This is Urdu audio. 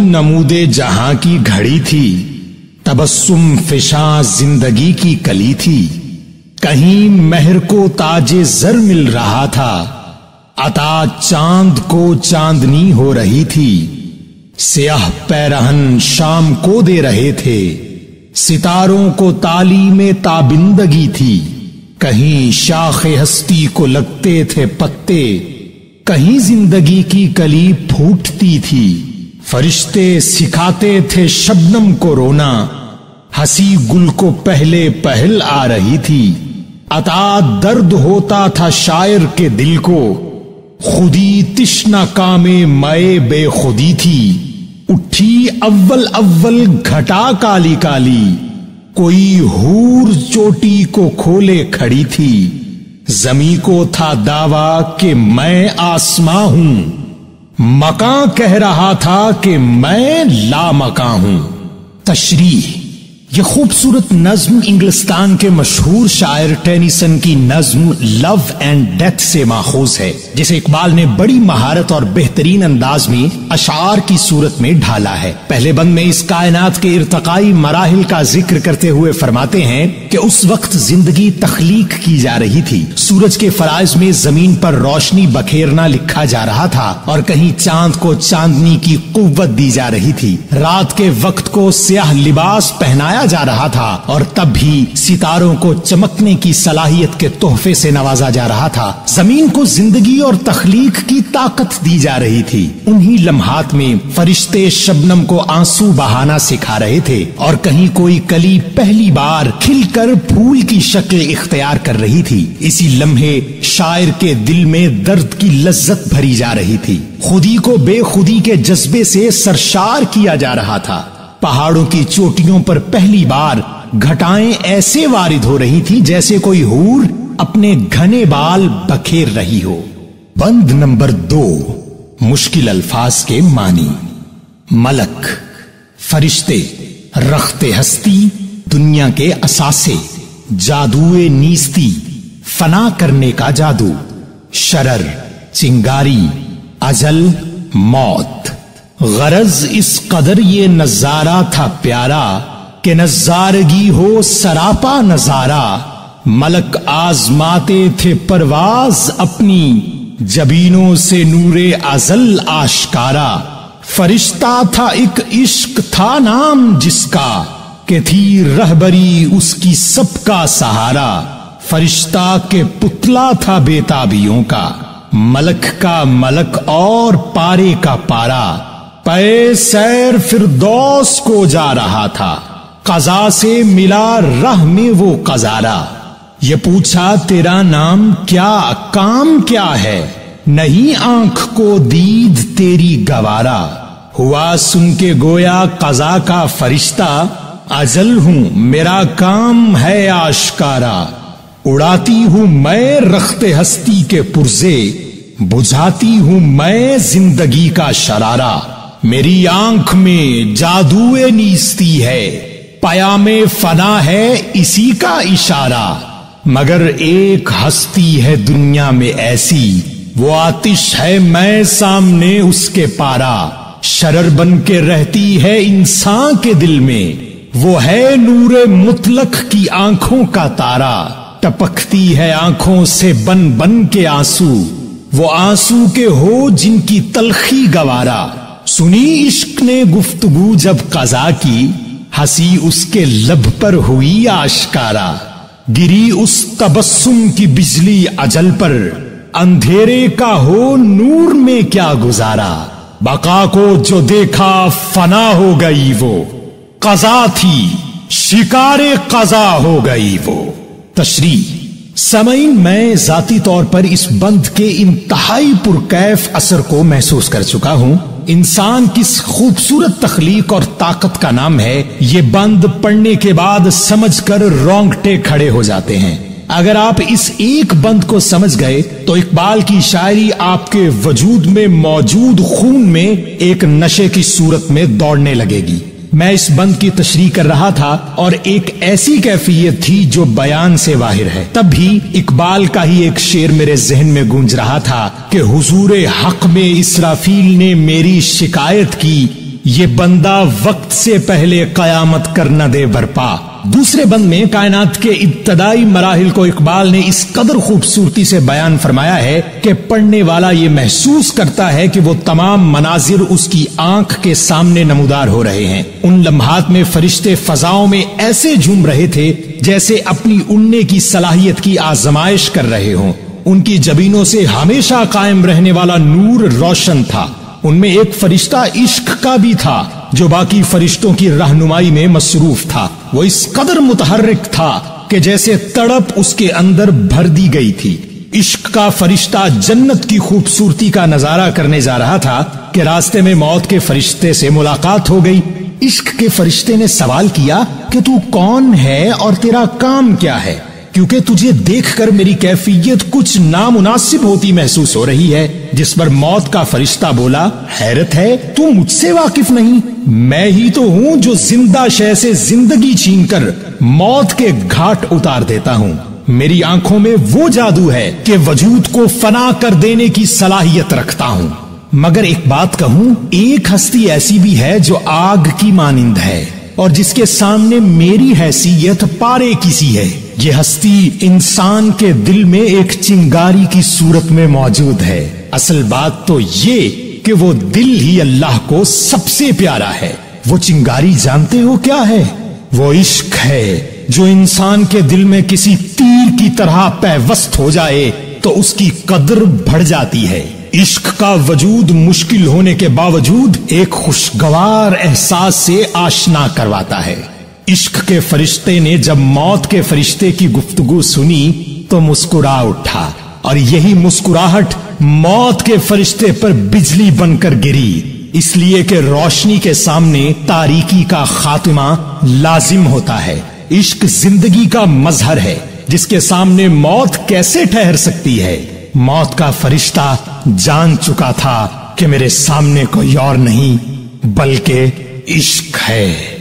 نمودے جہاں کی گھڑی تھی، تبسم فشاں زندگی کی کلی تھی، کہیں مہر کو تاج زر مل رہا تھا، عطا چاند کو چاندنی ہو رہی تھی، سیاہ پیرہن شام کو دے رہے تھے، ستاروں کو تعلیم تابندگی تھی، کہیں شاخ ہستی کو لگتے تھے پتے، کہیں زندگی کی کلی پھوٹتی تھی، فرشتے سکھاتے تھے شبنم کو رونا، ہنسی گل کو پہلے پہل آ رہی تھی، عطا درد ہوتا تھا شاعر کے دل کو، خودی تشنا کام مائے بے خودی تھی، اٹھی اول اول گھٹا کالی کالی، کوئی حور چوٹی کو کھولے کھڑی تھی، زمیں کو تھا دعویٰ کہ میں آسماں ہوں، مکاں کہہ رہا تھا کہ میں لامکاں ہوں۔ تشریح: یہ خوبصورت نظم انگلستان کے مشہور شاعر ٹینیسن کی نظم لو اینڈ ڈیتھ سے ماخوذ ہے، جسے اقبال نے بڑی مہارت اور بہترین انداز میں اشعار کی صورت میں ڈھالا ہے۔ پہلے بند میں اس کائنات کے ارتقائی مراحل کا ذکر کرتے ہوئے فرماتے ہیں کہ اس وقت زندگی تخلیق کی جا رہی تھی، سورج کے فرائض میں زمین پر روشنی بکھیرنا لکھا جا رہا تھا، اور کہیں چاند کو چاندنی کی قوت دی جا رہی تھی، رات کے وقت کو سیاہ لباس پہنایا جا رہا تھا، اور تب بھی ستاروں کو چمکنے کی صلاحیت کے تحفے سے نوازا جا رہا تھا، زمین کو زندگی اور تخلیق کی طاقت دی جا رہی تھی۔ انہی لمحات میں فرشتے شبنم کو آنسو بہانا سکھا رہے تھے، اور کہیں کوئی کلی پہلی بار کھل کر پھول کی شکل اختیار کر رہی تھی۔ اسی لمحے شاعر کے دل میں درد کی لذت بھری جا رہی تھی، خودی کو بے خودی کے جذبے سے سرشار کیا جا رہا تھا، پہاڑوں کی چوٹیوں پر پہلی بار گھٹائیں ایسے وارد ہو رہی تھی جیسے کوئی حور اپنے گھنے بال بکھیر رہی ہو۔ بند نمبر 2، مشکل الفاظ کے معنی۔ ملک، فرشتے، رخت ہستی، دنیا کے اثاثے، جادوئے نیستی، فنا کرنے کا جادو، شرر، چنگاری، اجل، موت۔ غرض اس قدر یہ نظارہ تھا پیارا کہ نظارگی ہو سراپا نظارہ، ملک آزماتے تھے پرواز اپنی، جبینوں سے نور ازل آشکارا، فرشتہ تھا ایک عشق تھا نام جس کا، کہ تھی رہبری اس کی سب کا سہارا، فرشتہ کے پتلا تھا بیتابیوں کا، ملک کا ملک اور پارے کا پارا، پے سیر فردوس کو جا رہا تھا، قضا سے ملا راہ میں وہ قذارا، یہ پوچھا تیرا نام کیا، کام کیا ہے، نہیں آنکھ کو دید تیری گوارا، ہوا سن کے گویا قضا کا فرشتہ، اجل ہوں میرا کام ہے آشکارا، اڑاتی ہوں میں رخت ہستی کے پرزے، بجھاتی ہوں میں زندگی کا شرارہ، میری آنکھ میں جادوئے نیستی ہے، پیام فنا ہے اسی کا اشارہ، مگر ایک ہستی ہے دنیا میں ایسی، وہ آتش ہے میں سامنے اس کے پارا، شرر بن کے رہتی ہے انسان کے دل میں، وہ ہے نور مطلق کی آنکھوں کا تارا، ٹپکتی ہے آنکھوں سے بن بن کے آنسو، وہ آنسو کے ہو جن کی تلخی گوارا، سنی عشق نے گفتگو جب قضا کی، ہنسی اس کے لب پر ہوئی آشکارا، گری اس تبسم کی بجلی اجل پر، اندھیرے کا ہو نور میں کیا گزارا، بقا کو جو دیکھا فنا ہو گئی وہ، قضا تھی شکار قضا ہو گئی وہ۔ تشریح: سامعین، میں ذاتی طور پر اس بند کے انتہائی پرکیف اثر کو محسوس کر چکا ہوں۔ انسان کس خوبصورت تخلیق اور طاقت کا نام ہے، یہ بند پڑھنے کے بعد سمجھ کر رونگٹے کھڑے ہو جاتے ہیں۔ اگر آپ اس ایک بند کو سمجھ گئے تو اقبال کی شاعری آپ کے وجود میں موجود خون میں ایک نشے کی صورت میں دوڑنے لگے گی۔ میں اس بند کی تشریح کر رہا تھا اور ایک ایسی کیفیت تھی جو بیان سے باہر ہے، تب بھی اقبال کا ہی ایک شعر میرے ذہن میں گونج رہا تھا کہ حضور حق میں اسرافیل نے میری شکایت کی، یہ بندہ وقت سے پہلے قیامت کر نہ دے برپا۔ دوسرے بند میں کائنات کے ابتدائی مراحل کو اقبال نے اس قدر خوبصورتی سے بیان فرمایا ہے کہ پڑھنے والا یہ محسوس کرتا ہے کہ وہ تمام مناظر اس کی آنکھ کے سامنے نمودار ہو رہے ہیں۔ ان لمحات میں فرشتے فضاؤں میں ایسے جھوم رہے تھے جیسے اپنی اڑنے کی صلاحیت کی آزمائش کر رہے ہوں۔ ان کی جبینوں سے ہمیشہ قائم رہنے والا نور روشن تھا۔ ان میں ایک فرشتہ عشق کا بھی تھا جو باقی فرشتوں کی رہنمائی میں مصروف تھا۔ وہ اس قدر متحرک تھا کہ جیسے تڑپ اس کے اندر بھر دی گئی تھی۔ عشق کا فرشتہ جنت کی خوبصورتی کا نظارہ کرنے جا رہا تھا کہ راستے میں موت کے فرشتے سے ملاقات ہو گئی۔ عشق کے فرشتے نے سوال کیا کہ تو کون ہے اور تیرا کام کیا ہے، کیونکہ تجھے دیکھ کر میری کیفیت کچھ نامناسب ہوتی محسوس ہو رہی ہے۔ جس پر موت کا فرشتہ بولا، حیرت ہے تو مجھ سے واقف نہیں، میں ہی تو ہوں جو زندہ شے سے زندگی چھین کر موت کے گھاٹ اتار دیتا ہوں۔ میری آنکھوں میں وہ جادو ہے کہ وجود کو فنا کر دینے کی صلاحیت رکھتا ہوں۔ مگر ایک بات کہوں، ایک ہستی ایسی بھی ہے جو آگ کی مانند ہے اور جس کے سامنے میری حیثیت پارے کسی ہے۔ یہ ہستی انسان کے دل میں ایک چنگاری کی صورت میں موجود ہے۔ اصل بات تو یہ کہ وہ دل ہی اللہ کو سب سے پیارا ہے۔ وہ چنگاری جانتے ہو کیا ہے؟ وہ عشق ہے جو انسان کے دل میں کسی تیر کی طرح پیوست ہو جائے تو اس کی قدر بڑھ جاتی ہے۔ عشق کا وجود مشکل ہونے کے باوجود ایک خوشگوار احساس سے آشنا کرواتا ہے۔ عشق کے فرشتے نے جب موت کے فرشتے کی گفتگو سنی تو مسکرا اٹھا، اور یہی مسکراہٹ موت کے فرشتے پر بجلی بن کر گری، اس لیے کہ روشنی کے سامنے تاریکی کا خاتمہ لازم ہوتا ہے۔ عشق زندگی کا مظہر ہے جس کے سامنے موت کیسے ٹھہر سکتی ہے۔ موت کا فرشتہ جان چکا تھا کہ میرے سامنے کوئی اور نہیں بلکہ عشق ہے۔